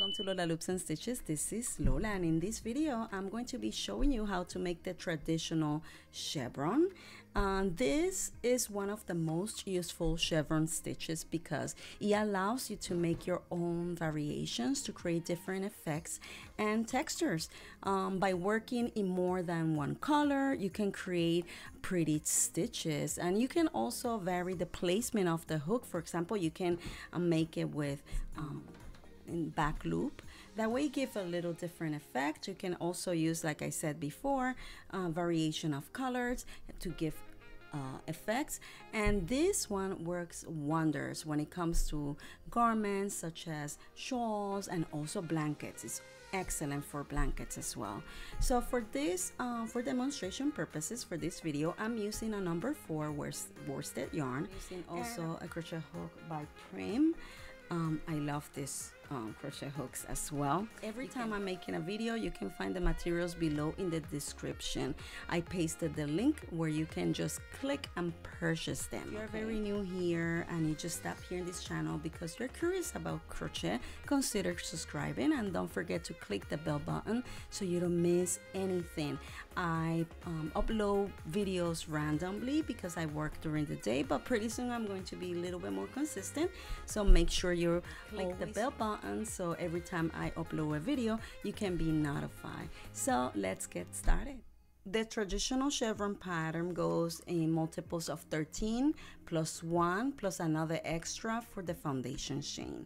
Welcome to Lola Loops and Stitches. This is Lola, and in this video I'm going to be showing you how to make the traditional chevron. This is one of the most useful chevron stitches because it allows you to make your own variations to create different effects and textures. By working in more than one color, you can create pretty stitches, and you can also vary the placement of the hook. For example, you can make it with in back loop. That way you give a little different effect. You can also use, like I said before, variation of colors to give effects, and this one works wonders when it comes to garments such as shawls and also blankets. It's excellent for blankets as well. So for this for demonstration purposes for this video, I'm using a number 4 worsted yarn, using also a crochet hook by Prim. I love this crochet hooks as well. Every time I'm making a video, you can find the materials below in the description. I pasted the link where you can just click and purchase them. If you're very new here and you just stopped here in this channel because you're curious about crochet, consider subscribing and don't forget to click the bell button so you don't miss anything. I upload videos randomly because I work during the day, but pretty soon I'm going to be a little bit more consistent, so make sure you click the bell button so every time I upload a video you can be notified. So let's get started. The traditional chevron pattern goes in multiples of 13 plus 1 plus another extra for the foundation chain.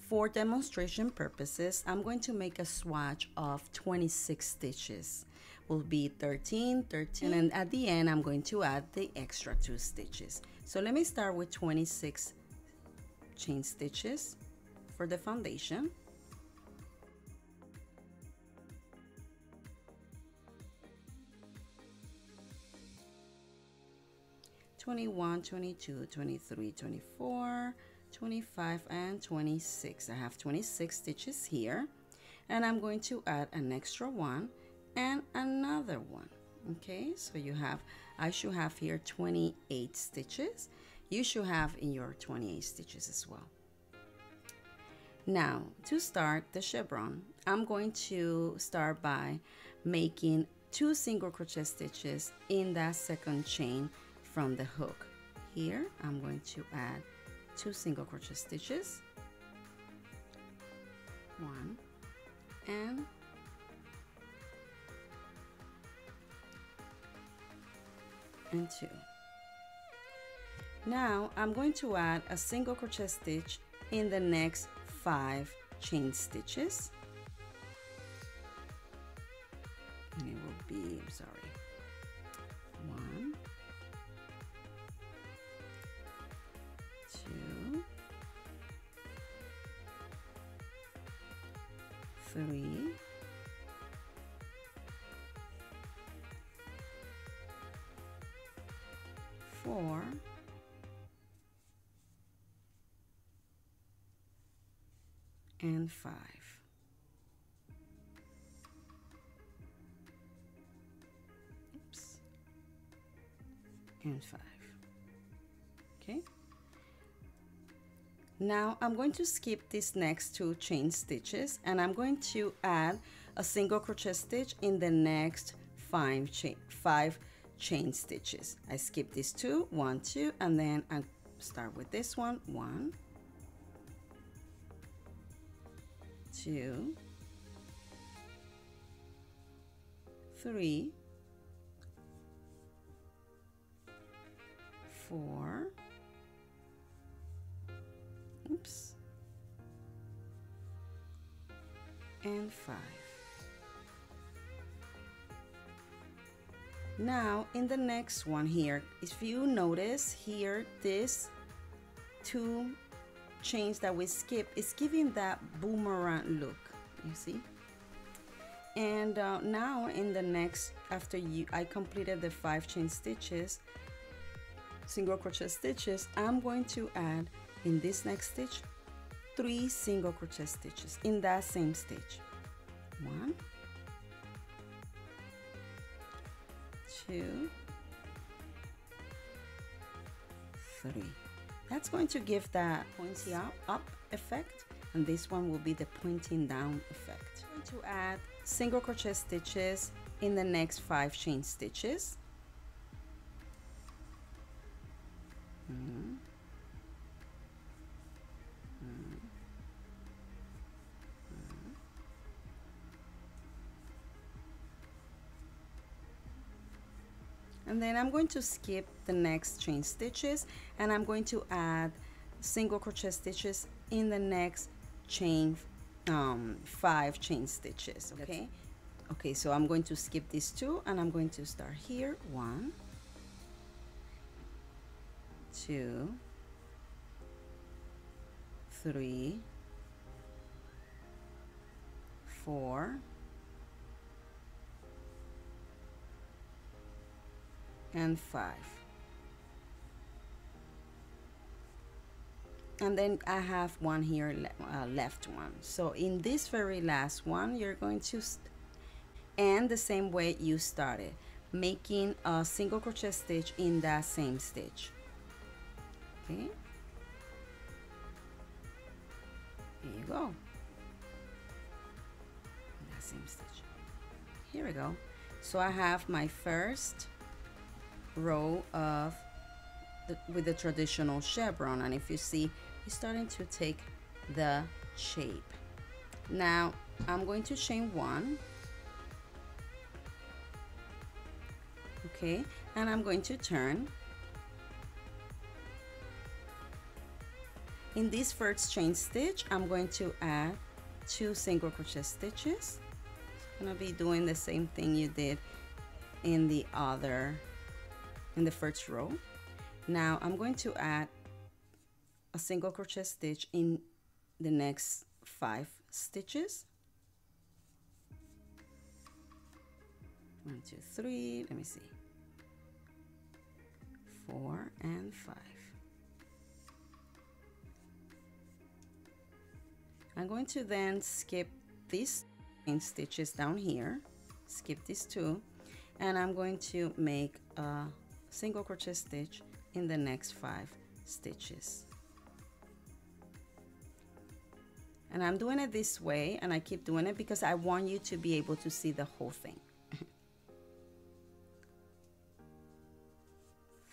For demonstration purposes, I'm going to make a swatch of 26 stitches. Will be 13, 13, and at the end I'm going to add the extra 2 stitches. So let me start with 26 chain stitches for the foundation. (21, 22, 23, 24, 25, and 26). I have 26 stitches here, and I'm going to add an extra one and another one. Okay, so I should have here 28 stitches. You should have in your 28 stitches as well. Now, to start the chevron, I'm going to start by making 2 single crochet stitches in that second chain from the hook. Here, I'm going to add 2 single crochet stitches, 1 and 2. Now I'm going to add a single crochet stitch in the next 5 chain stitches, and it will be, I'm sorry, 1, 2, 3, 4, and 5. Oops. And 5. Okay. Now I'm going to skip these next 2 chain stitches, and I'm going to add a single crochet stitch in the next 5 chain stitches. I skip these 2, 1, 2, and then I start with this one, 1, 2, 3, 4, oops, and 5. Now in the next one here, if you notice here, this 2 chains that we skip is giving that boomerang look, you see. And now in the next, after I completed the 5 chain stitches, single crochet stitches, I'm going to add in this next stitch 3 single crochet stitches in that same stitch. 1, 2, 3. That's going to give that pointy up effect, and this one will be the pointing down effect. I'm going to add single crochet stitches in the next 5 chain stitches. And then I'm going to skip the next chain stitches, and I'm going to add single crochet stitches in the next chain 5 chain stitches. Okay, so I'm going to skip these 2, and I'm going to start here. 1, 2, 3, 4, and 5. And then I have one here left one. So in this very last one, you're going to end the same way you started, making a single crochet stitch in that same stitch. Okay, here you go. That same stitch. Here we go. So I have my first row of with the traditional chevron, and if you see, it's starting to take the shape. Now I'm going to chain 1, okay, and I'm going to turn. In this first chain stitch, I'm going to add 2 single crochet stitches. I'm gonna be doing the same thing you did in the first row. Now I'm going to add a single crochet stitch in the next 5 stitches. 1, 2, 3, let me see, 4 and 5. I'm going to then skip these stitches down here, skip these 2, and I'm going to make a single crochet stitch in the next 5 stitches. And I'm doing it this way, and I keep doing it because I want you to be able to see the whole thing.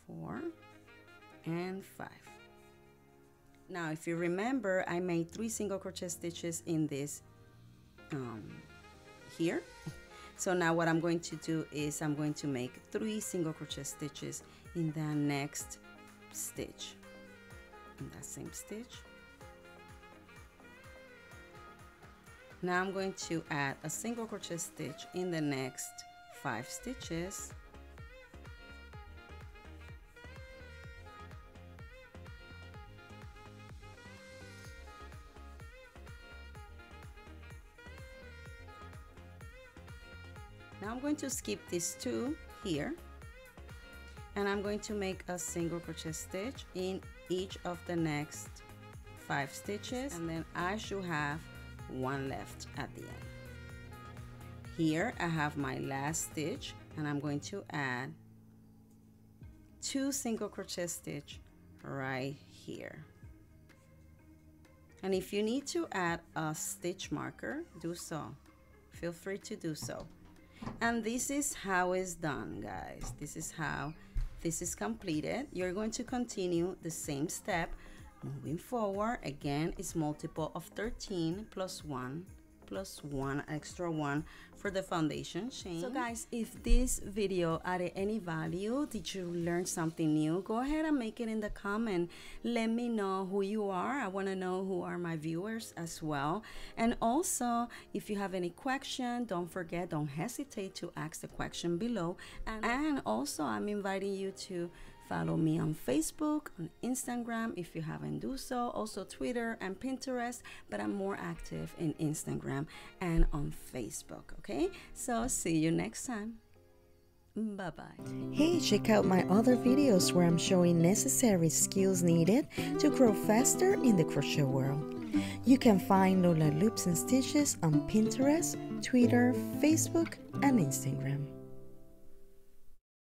4 and 5. Now if you remember, I made 3 single crochet stitches in this here. So now what I'm going to do is I'm going to make 3 single crochet stitches in the next stitch, in that same stitch. Now I'm going to add a single crochet stitch in the next 5 stitches. Now I'm going to skip these 2 here, and I'm going to make a single crochet stitch in each of the next 5 stitches, and then I should have 1 left at the end. Here I have my last stitch, and I'm going to add 2 single crochet stitch right here. And if you need to add a stitch marker, do so. Feel free to do so. And this is how it's done, guys. This is how this is completed. You're going to continue the same step moving forward. Again, it's multiple of 13 plus 1 plus 1 extra 1 for the foundation chain. So guys, if this video added any value, did you learn something new, go ahead and make it in the comment. Let me know who you are. I want to know who are my viewers as well. And also, if you have any question, don't hesitate to ask the question below. And also, I'm inviting you to follow me on Facebook, on Instagram if you haven't do so, also Twitter and Pinterest, but I'm more active in Instagram and on Facebook, okay? So see you next time. Bye-bye. Hey, check out my other videos where I'm showing necessary skills needed to grow faster in the crochet world. You can find Lola Loops and Stitches on Pinterest, Twitter, Facebook, and Instagram.